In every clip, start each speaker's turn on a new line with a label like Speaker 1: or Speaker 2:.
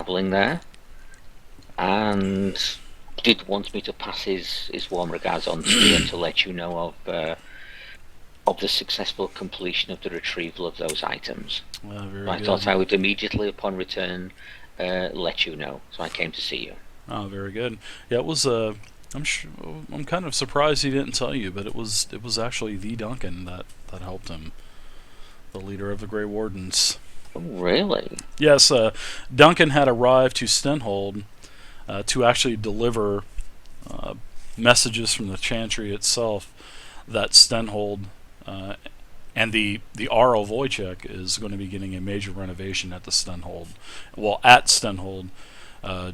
Speaker 1: travelling there, and did want me to pass his warm regards on to you and to let you know of the successful completion of the retrieval of those items.
Speaker 2: Very
Speaker 1: I
Speaker 2: good.
Speaker 1: thought I would immediately, upon return, let you know. So I came to see you.
Speaker 2: Oh, very good. Yeah, it was. I'm kind of surprised he didn't tell you, but it was actually the Duncan that helped him, the leader of the Grey Wardens.
Speaker 1: Oh, really?
Speaker 2: Yes, Duncan had arrived to Stenhold to actually deliver uh, messages from the Chantry itself that Stenhold and the Arl Wojciech is going to be getting a major renovation at the Stenhold. Well, at Stenhold, uh,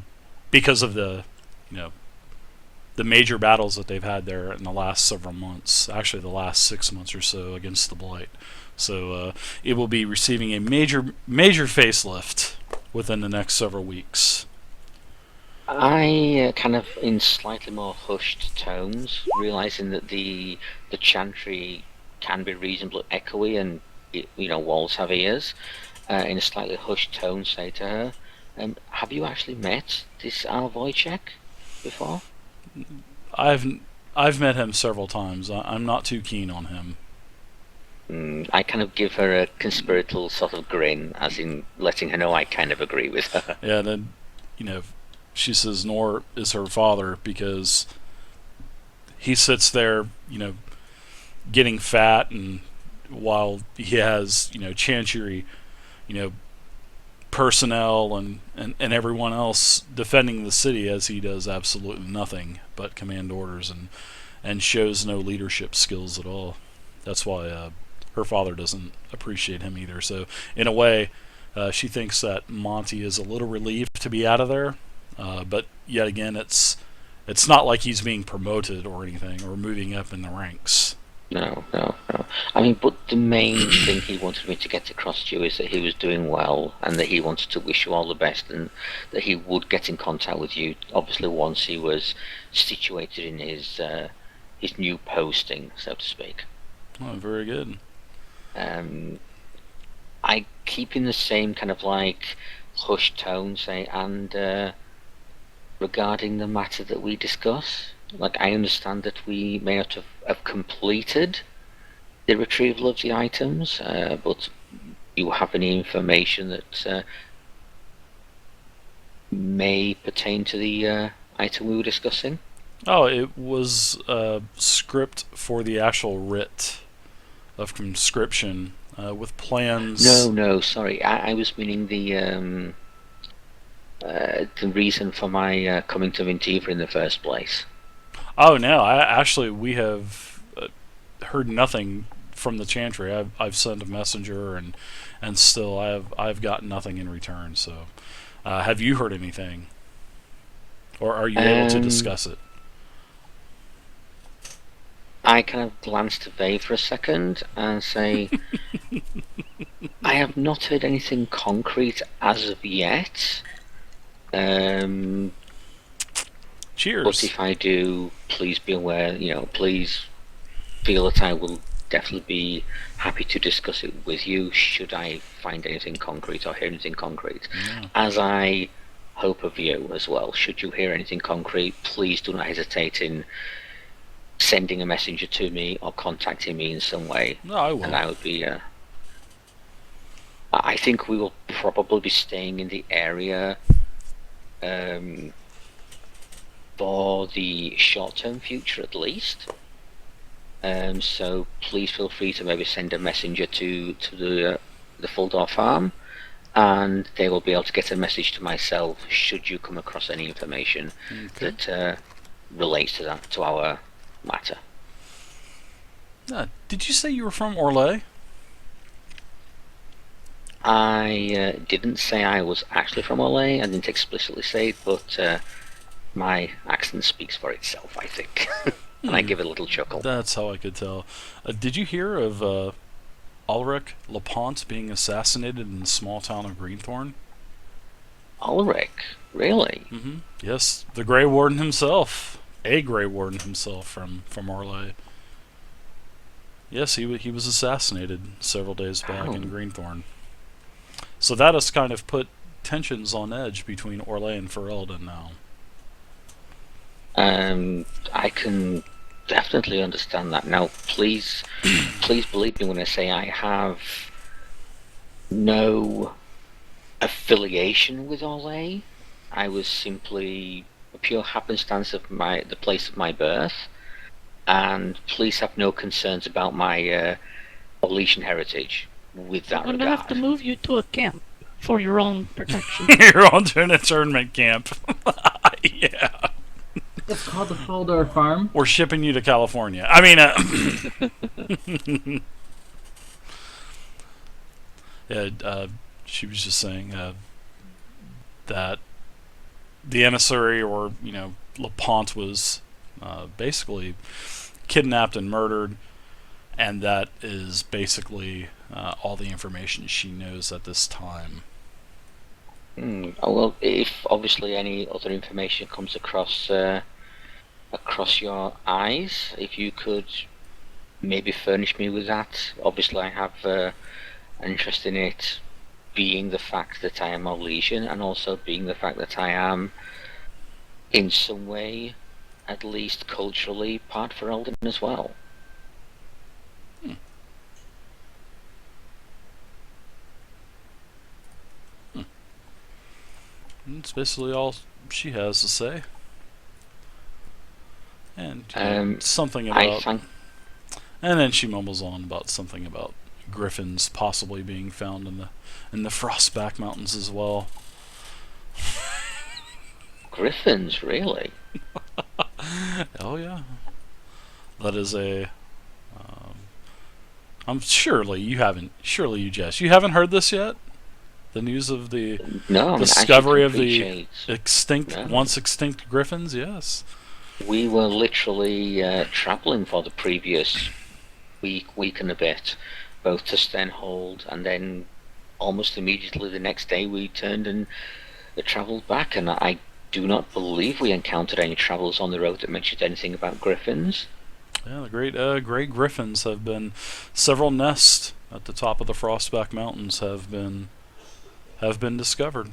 Speaker 2: because of you know the major battles that they've had there in the last several months. Actually, the last 6 months or so against the Blight. So it will be receiving a major facelift within the next several weeks.
Speaker 1: I kind of in slightly more hushed tones, realizing that the chantry can be reasonably echoey and walls have ears. In a slightly hushed tone, say to her, "Have you actually met this Al Wojciech before?"
Speaker 2: I've I've met him several times. I'm not too keen on him.
Speaker 1: I kind of give her a conspiratorial sort of grin, as in letting her know I kind of agree with her.
Speaker 2: Yeah, then you know, she says nor is her father because he sits there, getting fat, and while he has Chancery, you know personnel and everyone else defending the city, as he does absolutely nothing but command orders and shows no leadership skills at all. That's why her father doesn't appreciate him either. So in a way, she thinks that Monty is a little relieved to be out of there, but yet again, it's not like he's being promoted or anything or moving up in the ranks.
Speaker 1: No, no, no. I mean, but the main thing he wanted me to get across to you is that he was doing well and that he wanted to wish you all the best and that he would get in contact with you, obviously, once he was situated in his new posting, so to speak.
Speaker 2: Oh, very good.
Speaker 1: Um, I keep in the same kind of like hushed tone, say, and regarding the matter that we discuss, like I understand that we may not have completed the retrieval of the items, but you have any information that may pertain to the item we were discussing?
Speaker 2: Oh, it was a script for the actual writ of conscription with plans.
Speaker 1: No, no, sorry. I was meaning the reason for my coming to Vintiva in the first place.
Speaker 2: Oh no, we have heard nothing from the Chantry. I've sent a messenger and still I've got nothing in return. So, have you heard anything, or are you able to
Speaker 1: Um,
Speaker 2: discuss it?
Speaker 1: I kind of glance to Vay for a second and say, I have not heard anything concrete as of yet. Um, but
Speaker 2: Cheers.
Speaker 1: if I do, please be aware, please feel that I will definitely be happy to discuss it with you should I find anything concrete or hear anything concrete.
Speaker 2: Yeah.
Speaker 1: As I hope of you as well, should you hear anything concrete, please do not hesitate in sending a messenger to me or contacting me in some way.
Speaker 2: No, I
Speaker 1: And
Speaker 2: will.
Speaker 1: I would be, I think we will probably be staying in the area um, for the short-term future at least. So please feel free to maybe send a messenger to the Fuldor farm, and they will be able to get a message to myself should you come across any information
Speaker 2: Okay.
Speaker 1: that relates to our matter.
Speaker 2: Did you say you were from Orlais?
Speaker 1: I didn't say I was actually from Olay. I didn't explicitly say it, but my accent speaks for itself, I think. And I
Speaker 2: Hmm.
Speaker 1: give it a little chuckle.
Speaker 2: That's how I could tell. Did you hear of Ulrich Lapont being assassinated in the small town of Greenthorn?
Speaker 1: Ulrich, really?
Speaker 2: Yes, the Grey Warden himself, a Grey Warden himself from Orlais. Yes, he was assassinated several days back in
Speaker 1: Oh,
Speaker 2: Greenthorn. So that has kind of put tensions on edge between Orlais and Ferelden now.
Speaker 1: I can definitely understand that. Now, please believe me when I say I have no affiliation with Orlais. I was simply a pure happenstance of the place of my birth, and please have no concerns about my Orlesian heritage with that
Speaker 3: I'm
Speaker 1: regard.
Speaker 3: gonna have to move you to a camp for your own protection.
Speaker 2: You're on to an internment camp. Yeah.
Speaker 4: It's called the Foldor Farm.
Speaker 2: We're shipping you to California. I mean, yeah, she was just saying that the emissary, or LePont, was basically kidnapped and murdered, and that is basically all the information she knows at this time.
Speaker 1: Oh, well, if obviously any other information comes across your eyes, if you could maybe furnish me with that. Obviously, I have an interest in it, being the fact that I am Orlesian, and also being the fact that I am, in some way, at least culturally, part Ferelden as well.
Speaker 2: That's basically all she has to say. And something about... And then she mumbles on about something about griffins possibly being found in the Frostback Mountains as well.
Speaker 1: Griffins, really?
Speaker 2: Oh yeah, that is a. I'm surely you haven't. Surely you, Jess, you haven't heard this yet. The news of the discovery of the once extinct griffins. Yes.
Speaker 1: We were literally travelling for the previous week and a bit, both to Stenhold, and then almost immediately the next day we turned and travelled back, and I do not believe we encountered any travellers on the road that mentioned anything about griffins.
Speaker 2: Yeah, the great grey griffins have been... Several nests at the top of the Frostback Mountains have been discovered.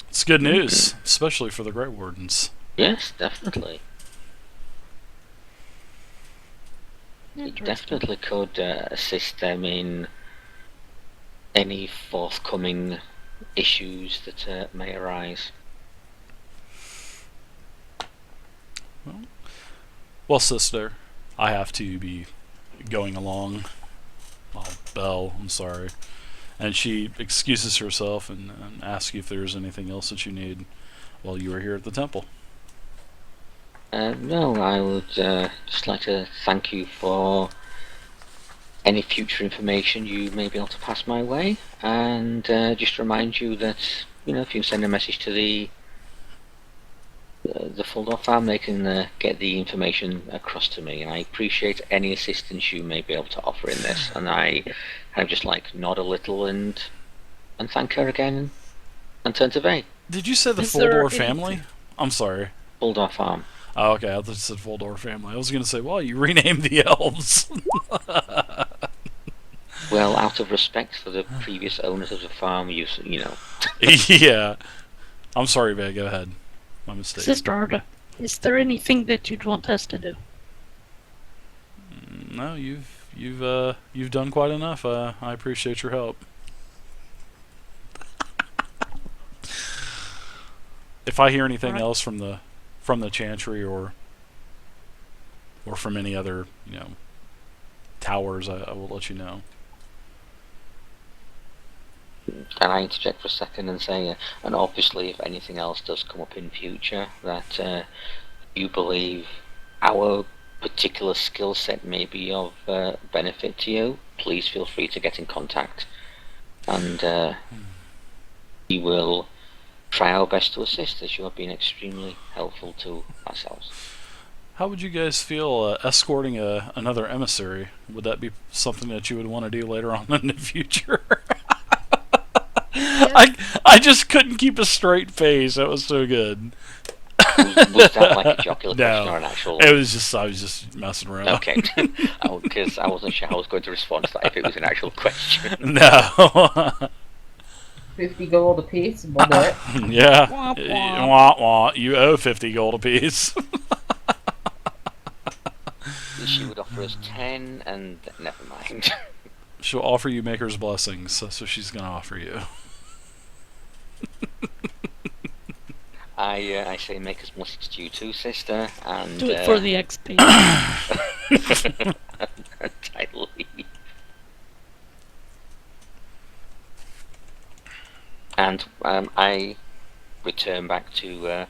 Speaker 2: It's good news, especially for the Grey Wardens.
Speaker 1: Yes, definitely. It definitely could assist them in any forthcoming issues that may arise.
Speaker 2: Well, sister, I have to be going along. Well, Belle, I'm sorry. And she excuses herself and asks you if there's anything else that you need while you were here at the temple.
Speaker 1: No, I would just like to thank you for any future information you may be able to pass my way, and just remind you that, if you send a message to the Foldor farm, they can get the information across to me, and I appreciate any assistance you may be able to offer in this. And I kind of just nod a little and thank her again and turn to Vay.
Speaker 2: Did you say the Foldor family? I'm sorry.
Speaker 1: Foldor farm.
Speaker 2: Oh, okay, I thought you said Foldor family. I was going to say, well, you renamed the elves.
Speaker 1: Well, out of respect for the previous owners of the farm, you know.
Speaker 2: Yeah. I'm sorry, Vay, go ahead. My mistake.
Speaker 3: Sister Arda, is there anything that you'd want us to do?
Speaker 2: No, you've done quite enough. I appreciate your help. If I hear anything else from the Chantry or from any other towers, I will let you know.
Speaker 1: Can I interject for a second and say, and obviously if anything else does come up in future that you believe our particular skill set may be of benefit to you, please feel free to get in contact, and we will try our best to assist, as you have been extremely helpful to ourselves.
Speaker 2: How would you guys feel escorting another emissary? Would that be something that you would want to do later on in the future? I just couldn't keep a straight face. That was so good.
Speaker 1: Was that like a jocular question or an actual?
Speaker 2: I was just messing around.
Speaker 1: Okay, because I wasn't sure how I was going to respond to that if it was an actual question.
Speaker 2: No.
Speaker 4: 50 gold apiece. We'll do it.
Speaker 2: Yeah.
Speaker 3: Womp womp.
Speaker 2: Wah, wah. You owe 50 gold apiece.
Speaker 1: She would offer us 10, and never mind.
Speaker 2: She'll offer you Maker's Blessings. That's what she's going to offer you.
Speaker 1: I say make us blessings to you too, sister, and
Speaker 3: Do it for the XP.
Speaker 1: entirely. And I return back to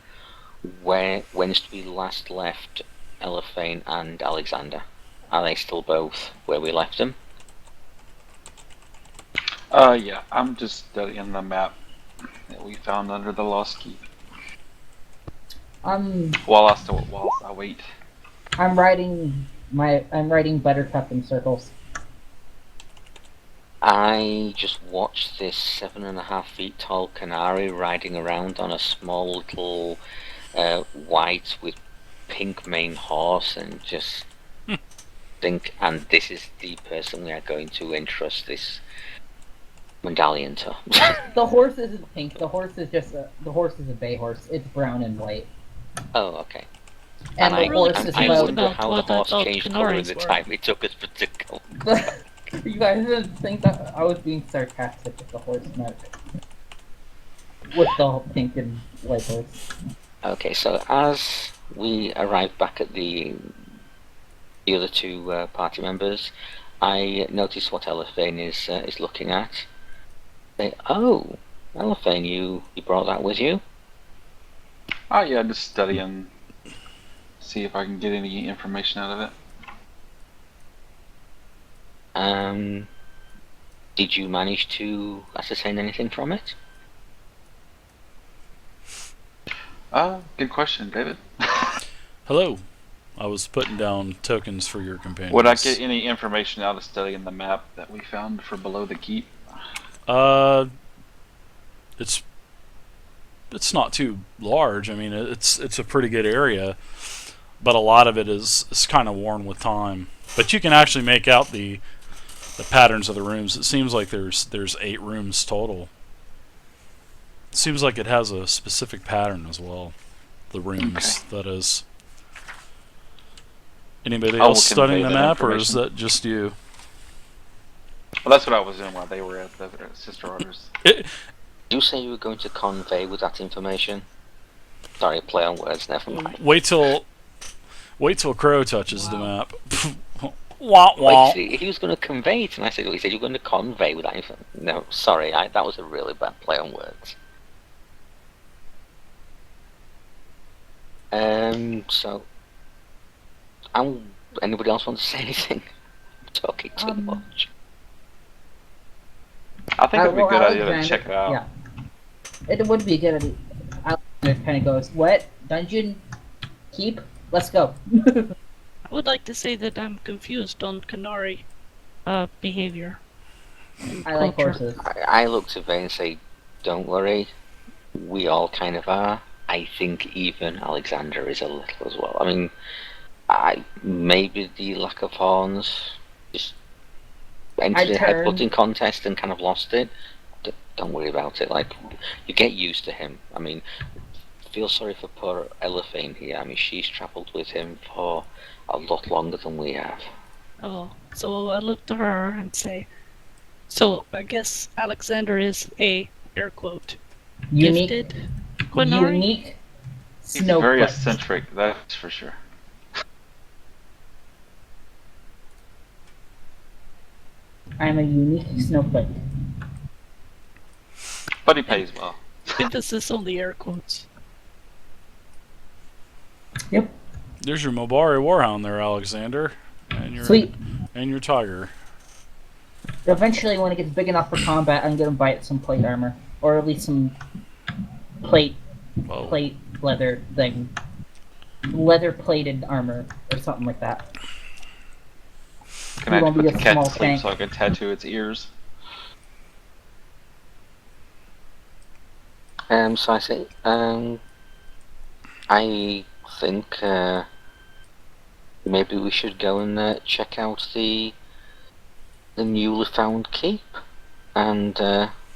Speaker 1: whence we last left Elephane and Alexander. Are they still both where we left them?
Speaker 5: Yeah, I'm just studying the map that we found under the Lost Keep. Whilst I wait.
Speaker 4: I'm writing Buttercup in circles.
Speaker 1: I just watched this 7.5 feet tall canary riding around on a small little white with pink mane horse, and just think, and this is the person we are going to entrust this medallion to.
Speaker 4: The horse isn't pink. The horse is a bay horse. It's brown and white.
Speaker 1: Oh, okay.
Speaker 4: And the horse is
Speaker 1: I
Speaker 4: about.
Speaker 1: wonder how the
Speaker 3: what I
Speaker 1: horse
Speaker 3: thought
Speaker 1: changed colour in
Speaker 3: canaries
Speaker 1: the
Speaker 3: were.
Speaker 1: time it took us to go.
Speaker 4: You guys didn't think that I was being sarcastic with the horse meant. With the pink and white horse.
Speaker 1: Okay, so as we arrive back at the other two party members, I notice what Elephane is looking at. Say, oh, Elephane, you brought that with you?
Speaker 5: Oh yeah, just studying. See if I can get any information out of it.
Speaker 1: Did you manage to ascertain anything from it?
Speaker 5: Good question, David.
Speaker 2: Hello. I was putting down tokens for your companions.
Speaker 5: Would I get any information out of studying the map that we found for below the keep?
Speaker 2: It's not too large. I mean, it's a pretty good area, but a lot of it is kind of worn with time. But you can actually make out the patterns of the rooms. It seems like there's 8 rooms total. It seems like it has a specific pattern as well. The rooms, that is. Anybody
Speaker 5: I will
Speaker 2: else studying the
Speaker 5: convey that
Speaker 2: map, or is
Speaker 5: information.
Speaker 2: that just you?
Speaker 5: Well, that's what I was doing while they were at the sister orders.
Speaker 1: Did you say you were going to convey with that information? Sorry, play on words, never mind.
Speaker 2: Wait till Crow touches the map. Wah wah.
Speaker 1: Wait, he was going to convey it, and I said, well, he said you were going to convey with that information. No, sorry, that was a really bad play on words. So, anybody else want to say anything? I'm talking too much.
Speaker 5: I think it'd be a good idea to check it out.
Speaker 4: Yeah. It would be a good idea. Alexander kind of goes, what? Dungeon? Keep? Let's go.
Speaker 3: I would like to say that I'm confused on Canary behavior.
Speaker 4: I like
Speaker 3: Culture.
Speaker 4: horses.
Speaker 1: I look to Vane and say, don't worry, we all kind of are. I think even Alexander is a little as well. I mean, maybe the lack of horns, just entered a headbutting contest and kind of lost it. Don't worry about it. Like, you get used to him. I mean, feel sorry for poor Elephane here. I mean, she's travelled with him for a lot longer than we have.
Speaker 3: Oh, so I look to her and say, so I guess Alexander is a, air quote, gifted Quinari?
Speaker 4: Unique
Speaker 5: He's very
Speaker 4: snowflake.
Speaker 5: eccentric, that's for sure.
Speaker 4: I'm a unique snowflake.
Speaker 5: But he pays well.
Speaker 3: Emphasis on the air quotes.
Speaker 4: Yep.
Speaker 2: There's your Mobari Warhound there, Alexander, and your
Speaker 4: Sweet.
Speaker 2: tiger.
Speaker 4: Eventually, when it gets big enough for combat, I'm gonna buy it some plate armor, or at least some plate leather thing, leather plated armor or something like that.
Speaker 5: Can I
Speaker 4: won't
Speaker 5: put
Speaker 4: be
Speaker 5: the
Speaker 4: a
Speaker 5: cat
Speaker 4: small
Speaker 5: to sleep
Speaker 4: tank.
Speaker 5: so I can tattoo its ears?
Speaker 1: So I say, I think maybe we should go and check out the newly found keep, and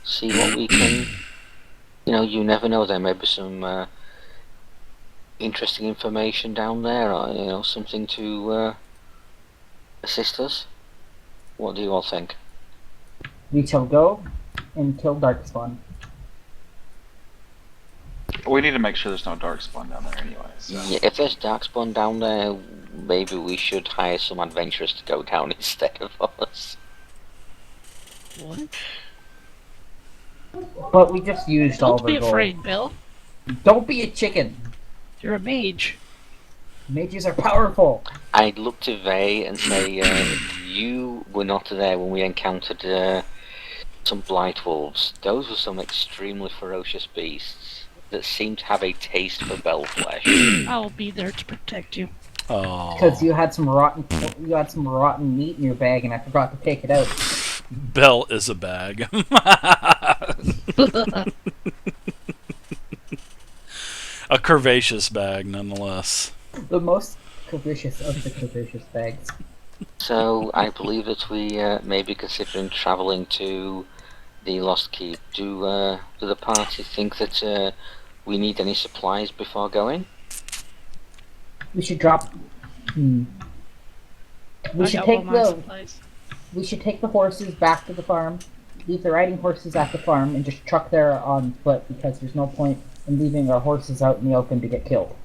Speaker 1: see what we can. You never know. There may be some interesting information down there, or something to assist us. What do you all think?
Speaker 4: We shall go until Darkspawn.
Speaker 5: We need to make sure there's no darkspawn down there anyway. So.
Speaker 1: Yeah, if there's darkspawn down there, maybe we should hire some adventurers to go down instead of us.
Speaker 3: What?
Speaker 4: But we just used all
Speaker 3: Don't
Speaker 4: the
Speaker 3: be
Speaker 4: gold.
Speaker 3: afraid, Bill.
Speaker 4: Don't be a chicken.
Speaker 3: You're a mage.
Speaker 4: Mages are powerful.
Speaker 1: I'd look to Vey and say, you were not there when we encountered some blight wolves. Those were some extremely ferocious beasts that seem to have a taste for bell flesh.
Speaker 3: I'll be there to protect you.
Speaker 2: Oh.
Speaker 4: Because you had some rotten meat in your bag, and I forgot to take it out.
Speaker 2: Bell is a bag. A curvaceous bag, nonetheless.
Speaker 4: The most curvaceous of the curvaceous bags.
Speaker 1: So I believe that we may be considering travelling to the Lost Keep. Do the party think that we need any supplies before going?
Speaker 4: We should drop. We
Speaker 3: I
Speaker 4: should
Speaker 3: got
Speaker 4: take
Speaker 3: all my
Speaker 4: the.
Speaker 3: supplies.
Speaker 4: We should take the horses back to the farm. Leave the riding horses at the farm and just truck there on foot, because there's no point in leaving our horses out in the open to get killed.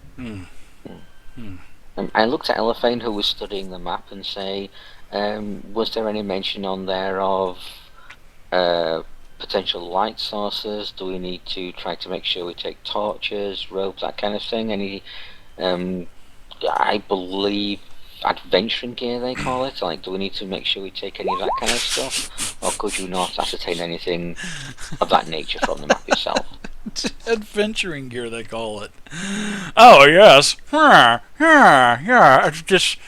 Speaker 1: I looked at Elephane, who was studying the map, and say, was there any mention on there of potential light sources? Do we need to try to make sure we take torches, ropes, that kind of thing? Any, I believe, adventuring gear, they call it? Like, do we need to make sure we take any of that kind of stuff? Or could you not ascertain anything of that nature from the map itself?
Speaker 2: Adventuring gear, they call it. Oh, yes. Yeah. It's just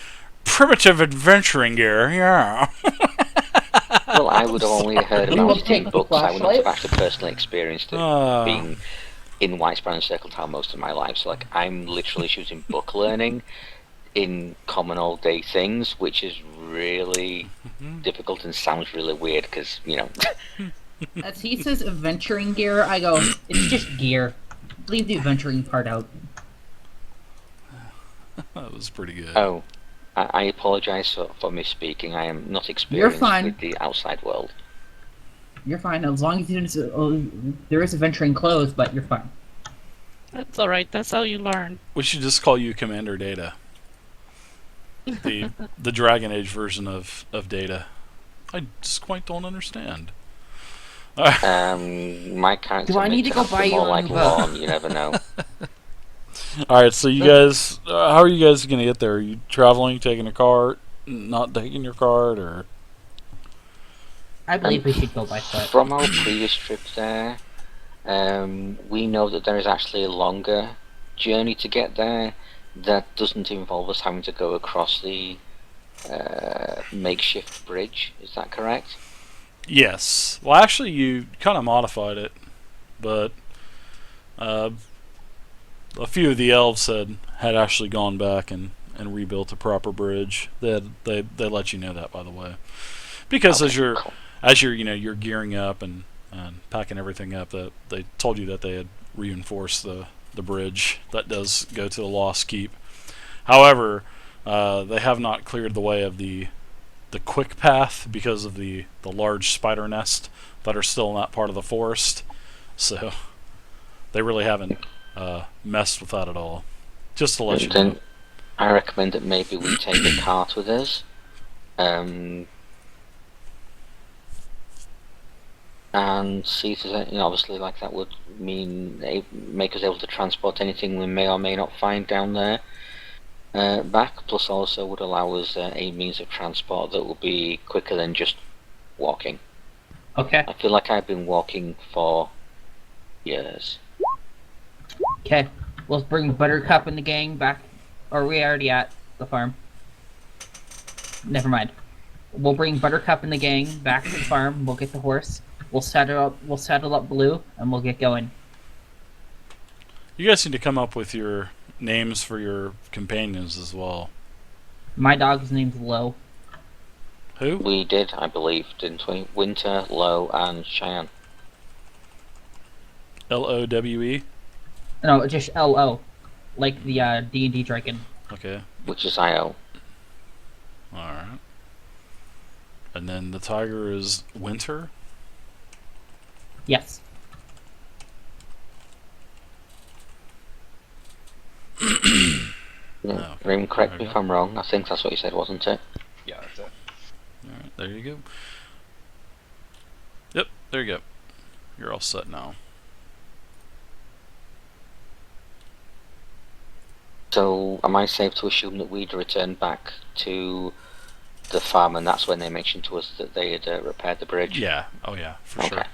Speaker 2: primitive adventuring gear, yeah.
Speaker 1: Well, I would have only heard
Speaker 4: You will
Speaker 1: about it in
Speaker 4: take
Speaker 1: books. I would not have
Speaker 4: flashlight?
Speaker 1: actually personally experienced it, being in Whitespan and Circle Town most of my life. So, like, I'm literally shooting book learning in common old day things, which is really difficult and sounds really weird because,
Speaker 6: As he says adventuring gear, I go, it's just gear. Leave the adventuring part out.
Speaker 2: That was pretty good.
Speaker 1: Oh, I apologise for misspeaking. I am not experienced
Speaker 6: fine.
Speaker 1: with the outside world.
Speaker 6: You're fine, as long as there is adventuring clothes, but you're fine.
Speaker 3: That's alright, that's how you learn.
Speaker 2: We should just call you Commander Data. The Dragon Age version of Data. I just quite don't understand.
Speaker 1: My character
Speaker 6: Do I need
Speaker 1: may
Speaker 6: to go
Speaker 1: have
Speaker 6: buy you
Speaker 1: more
Speaker 6: a
Speaker 1: like
Speaker 6: new boat?
Speaker 1: lawn, you never know.
Speaker 2: Alright, so you guys, how are you guys going to get there? Are you traveling, taking a cart, not taking your cart, or?
Speaker 6: I believe we should go by foot.
Speaker 1: From our previous trip there, we know that there is actually a longer journey to get there that doesn't involve us having to go across the makeshift bridge. Is that correct?
Speaker 2: Yes. Well, actually, you kind of modified it, but a few of the elves had actually gone back and rebuilt a proper bridge. They let you know that, by the way, because
Speaker 1: Okay, cool.
Speaker 2: as you're gearing up and packing everything up, that they told you that they had reinforced the bridge that does go to the Lost Keep. However, they have not cleared the way of the quick path because of the large spider nest that are still in that part of the forest. So they really haven't messed with that at all. Just to let you know.
Speaker 1: Then I recommend that maybe we take a cart with us. And see if there's obviously, like, that would mean make us able to transport anything we may or may not find down there back, plus also would allow us a means of transport that will be quicker than just walking.
Speaker 6: Okay.
Speaker 1: I feel like I've been walking for years.
Speaker 6: Okay. We'll bring Buttercup and the gang back. Or are we already at the farm? Never mind. We'll bring Buttercup and the gang back to the farm. We'll get the horse. We'll saddle up Blue, and we'll get going.
Speaker 2: You guys need to come up with your names for your companions as well.
Speaker 6: My dog's name's Lo.
Speaker 2: Who?
Speaker 1: We did, I believe, didn't we? Winter, Low, and Cheyenne.
Speaker 2: Lowe.
Speaker 6: No, just LO, like the D&D dragon.
Speaker 2: Okay.
Speaker 1: Which is IO.
Speaker 2: All right. And then the tiger is Winter.
Speaker 6: Yes.
Speaker 1: Yeah.
Speaker 2: Okay.
Speaker 1: Rim, correct
Speaker 2: There
Speaker 1: me
Speaker 2: we
Speaker 1: if
Speaker 2: go.
Speaker 1: I'm wrong. I think that's what you said, wasn't it?
Speaker 5: Yeah, that's it.
Speaker 2: All right, there you go. Yep, there you go. You're all set now.
Speaker 1: So, am I safe to assume that we'd return back to the farm, and that's when they mentioned to us that they had repaired the bridge?
Speaker 2: Yeah. Oh yeah, for sure.
Speaker 1: Okay.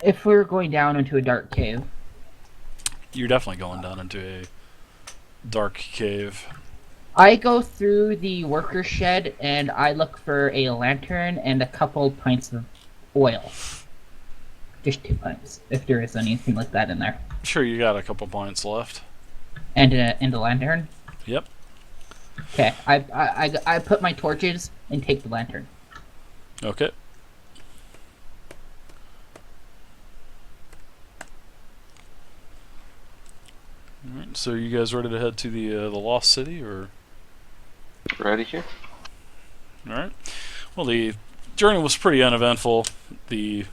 Speaker 6: If we're going down into a dark cave,
Speaker 2: You're definitely going down into a dark cave.
Speaker 6: I go through the worker shed and I look for a lantern and a couple pints of oil. Just 2 pints, if there is anything like that in there.
Speaker 2: Sure, you got a couple points left.
Speaker 6: And a lantern.
Speaker 2: Yep.
Speaker 6: Okay, I put my torches and take the lantern.
Speaker 2: Okay. All right. So, you guys ready to head to the Lost City, or?
Speaker 5: Ready here?
Speaker 2: All right. Well, the journey was pretty uneventful. The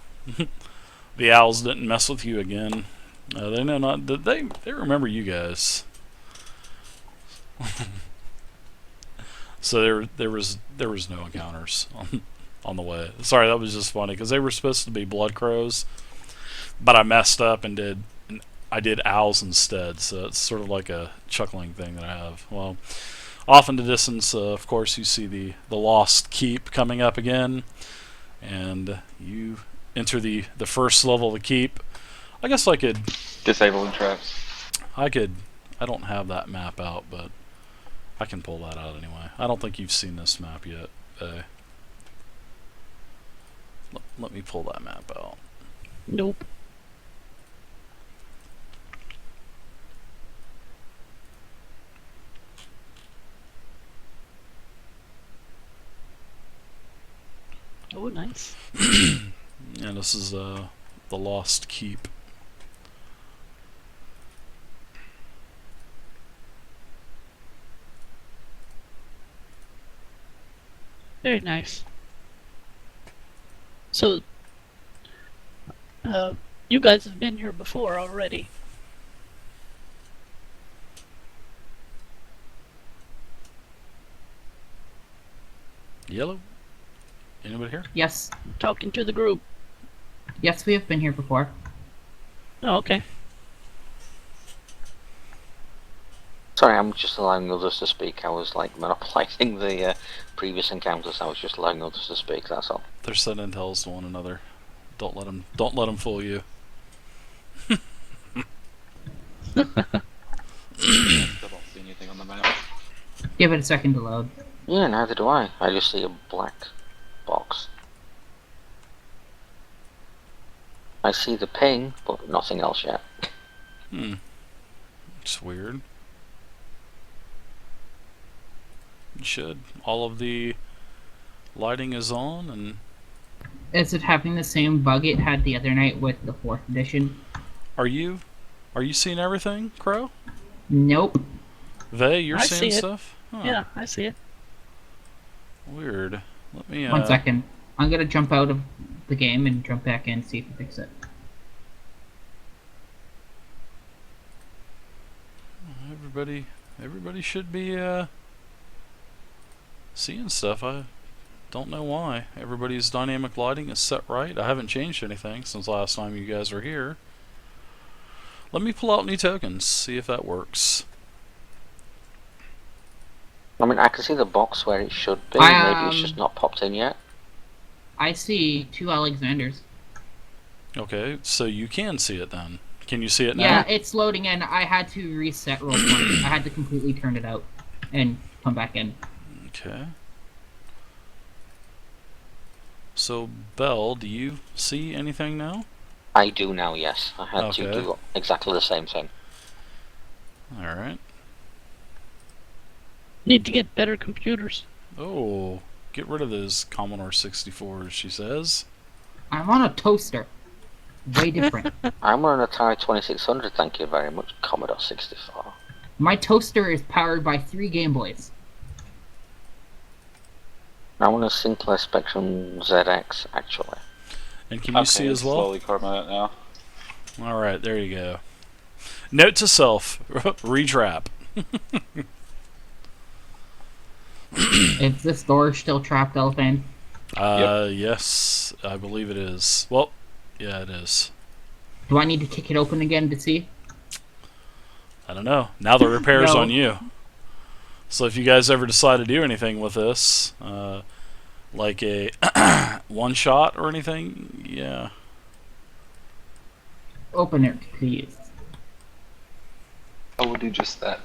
Speaker 2: the owls didn't mess with you again. They know not. They remember you guys. So there was no encounters on the way. Sorry, that was just funny because they were supposed to be blood crows, but I messed up and I did owls instead. So it's sort of like a chuckling thing that I have. Well, off in the distance, of course, you see the Lost Keep coming up again, and you enter the first level of the keep. I guess I could.
Speaker 5: Disabling traps.
Speaker 2: I don't have that map out, but I can pull that out anyway. I don't think you've seen this map yet. Let me pull that map out.
Speaker 3: Nope. Oh, nice.
Speaker 2: And this is the Lost Keep.
Speaker 3: Very nice. So, you guys have been here before already.
Speaker 2: Yellow? Anybody here?
Speaker 6: Yes.
Speaker 3: Talking to the group.
Speaker 6: Yes, we have been here before.
Speaker 3: Oh, okay.
Speaker 1: Sorry, I'm just allowing others to speak. I was like monopolizing the previous encounters. I was just allowing others to speak. That's all.
Speaker 2: They're sending tells to one another. Don't let them fool you.
Speaker 5: Still don't see anything on the map.
Speaker 6: Give it a second to load.
Speaker 1: Yeah, neither do I. I just see a black box. I see the ping, but nothing else yet.
Speaker 2: It's weird. It should. All of the lighting is on, and
Speaker 6: Is it having the same bug it had the other night with the 4th edition?
Speaker 2: are you seeing everything, Crow?
Speaker 6: Nope.
Speaker 2: Vey, you're
Speaker 3: I
Speaker 2: seeing
Speaker 3: see it.
Speaker 2: stuff? Huh.
Speaker 3: Yeah, I see it.
Speaker 2: Weird. Let me
Speaker 6: 1 second. I'm gonna jump out of the game and jump back in and see if it fixes it.
Speaker 2: Everybody should be seeing stuff. I don't know why. Everybody's dynamic lighting is set right. I haven't changed anything since last time you guys were here. Let me pull out new tokens, see if that works.
Speaker 1: I mean, I can see the box where it should be. Maybe it's just not popped in yet.
Speaker 6: I see 2 Alexanders.
Speaker 2: Okay, so you can see it then. Can you see it now?
Speaker 6: Yeah, it's loading in. I had to reset roll20. I had to completely turn it out and come back in.
Speaker 2: Okay. So, Belle, do you see anything now?
Speaker 1: I do now, yes. I had to
Speaker 2: Okay.
Speaker 1: do exactly the same thing.
Speaker 2: Alright.
Speaker 3: Need to get better computers.
Speaker 2: Oh, get rid of those Commodore 64s, she says.
Speaker 6: I'm on a toaster.
Speaker 4: Way different.
Speaker 1: I'm on an Atari 2600, thank you very much, Commodore 64.
Speaker 4: My toaster is powered by 3 Game Boys.
Speaker 1: I'm on a Sinclair Spectrum ZX, actually.
Speaker 2: And can you see as well?
Speaker 5: Slowly carving it now.
Speaker 2: All right, there you go. Note to self: retrap.
Speaker 4: Is this door still trapped, Elephant?
Speaker 2: Yes, I believe it is. Well, yeah, it is.
Speaker 4: Do I need to kick it open again to see?
Speaker 2: I don't know. Now the repair's
Speaker 4: No.
Speaker 2: on you. So if you guys ever decide to do anything with this, like a one shot or anything, yeah.
Speaker 4: Open it, please.
Speaker 5: I will do just that.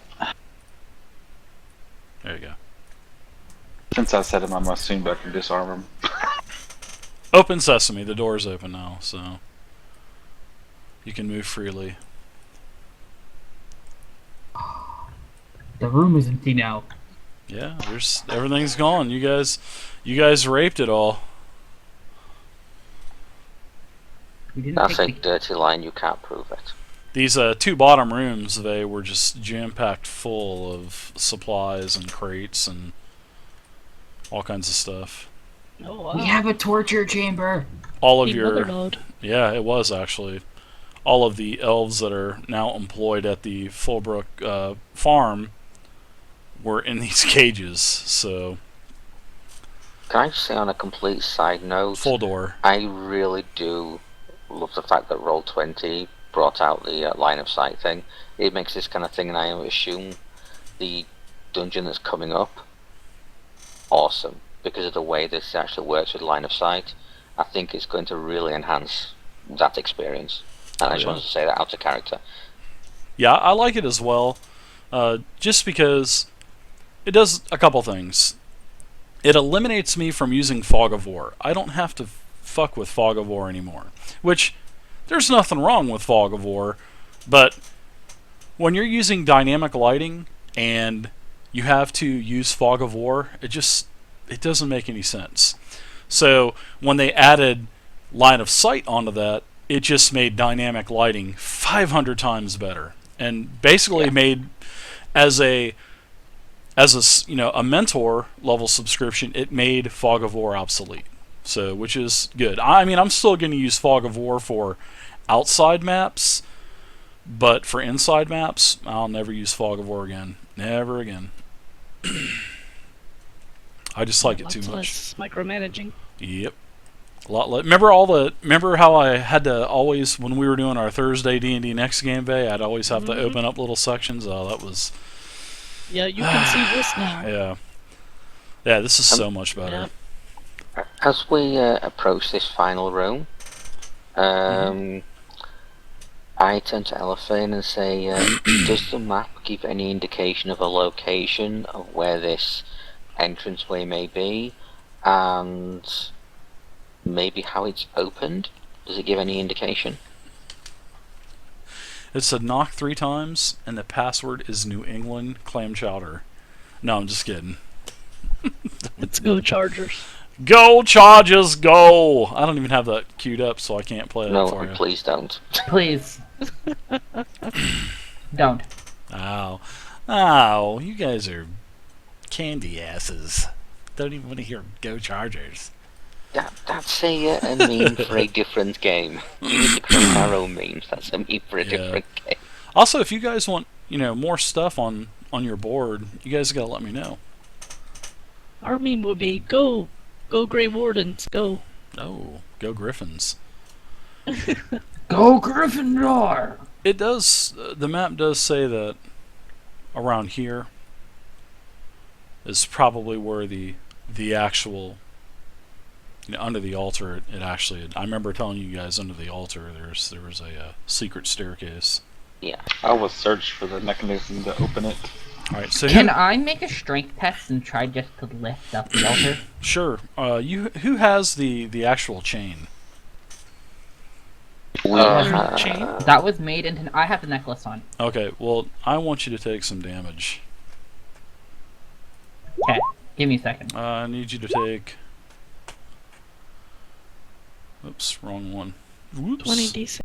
Speaker 2: There you go.
Speaker 5: Since I set him, I must soon better disarm him.
Speaker 2: Open sesame. The door's open now, so you can move freely.
Speaker 4: The room is empty now.
Speaker 2: Yeah, everything's gone. You guys raped it all.
Speaker 4: We didn't
Speaker 1: That's a
Speaker 4: take
Speaker 1: dirty line, you can't prove it.
Speaker 2: These 2 bottom rooms, they were just jam-packed full of supplies and crates and all kinds of stuff.
Speaker 3: Oh wow.
Speaker 4: We have a torture chamber.
Speaker 2: All of
Speaker 3: Need
Speaker 2: your
Speaker 3: motherload.
Speaker 2: Yeah, it was actually. All of the elves that are now employed at the Fullbrook farm were in these cages, so
Speaker 1: Can I just say on a complete side note,
Speaker 2: full door.
Speaker 1: I really do love the fact that Roll20 brought out the line of sight thing. It makes this kind of thing, and I assume the dungeon that's coming up, awesome, because of the way this actually works with line of sight. I think it's going to really enhance that experience, and I just wanted to say that out of character.
Speaker 2: Yeah, I like it as well, just because it does a couple things. It eliminates me from using Fog of War. I don't have to fuck with Fog of War anymore, which there's nothing wrong with Fog of War, but when you're using dynamic lighting and you have to use Fog of War, it doesn't make any sense. So when they added line of sight onto that, it just made dynamic lighting 500 times better, and basically made as a a mentor level subscription, it made Fog of War obsolete. So, which is good. I mean, I'm still going to use Fog of War for outside maps, but for inside maps, I'll never use Fog of War again. Never again. I just like it too
Speaker 3: Lots
Speaker 2: much.
Speaker 3: less micromanaging.
Speaker 2: Yep. A lot less. Remember how I had to always, when we were doing our Thursday D&D Next Game Day, I'd always have to open up little sections. Oh, that was...
Speaker 3: Yeah, you can see this now.
Speaker 2: Yeah. Yeah, this is so much better.
Speaker 3: Yeah.
Speaker 1: As we approach this final room, I turn to Elephant and say, does the map give any indication of a location of where this entranceway may be, and maybe how it's opened? Does it give any indication?
Speaker 2: It said knock 3 times, and the password is New England clam chowder. No, I'm just kidding.
Speaker 3: Let's go Chargers.
Speaker 2: Go Chargers, go! I don't even have that queued up, so I can't play that for
Speaker 1: No,
Speaker 2: you.
Speaker 1: please don't.
Speaker 6: Please. Don't.
Speaker 2: Ow. Ow, you guys are candy asses. Don't even want to hear Go Chargers.
Speaker 1: That's a meme for a different game. We need to create our own memes. That's a meme for a different game.
Speaker 2: Also, if you guys want, more stuff on your board, you guys gotta let me know.
Speaker 3: Our meme would be go Grey Wardens, go.
Speaker 2: Oh, go Griffins.
Speaker 6: Go Gryffindor!
Speaker 2: It does, the map does say that around here is probably where the actual, under the altar, it actually, I remember telling you guys under the altar there was a secret staircase.
Speaker 1: Yeah.
Speaker 5: I will search for the mechanism to open it.
Speaker 2: Alright, so
Speaker 6: Can I make a strength test and try just to lift up the altar?
Speaker 2: Sure. Who has the actual chain?
Speaker 3: Chain.
Speaker 6: That was made into... I have the necklace on.
Speaker 2: Okay, well, I want you to take some damage.
Speaker 6: Okay, give me a second.
Speaker 2: I need you to take... Oops, wrong one. Whoops.
Speaker 3: 20d6.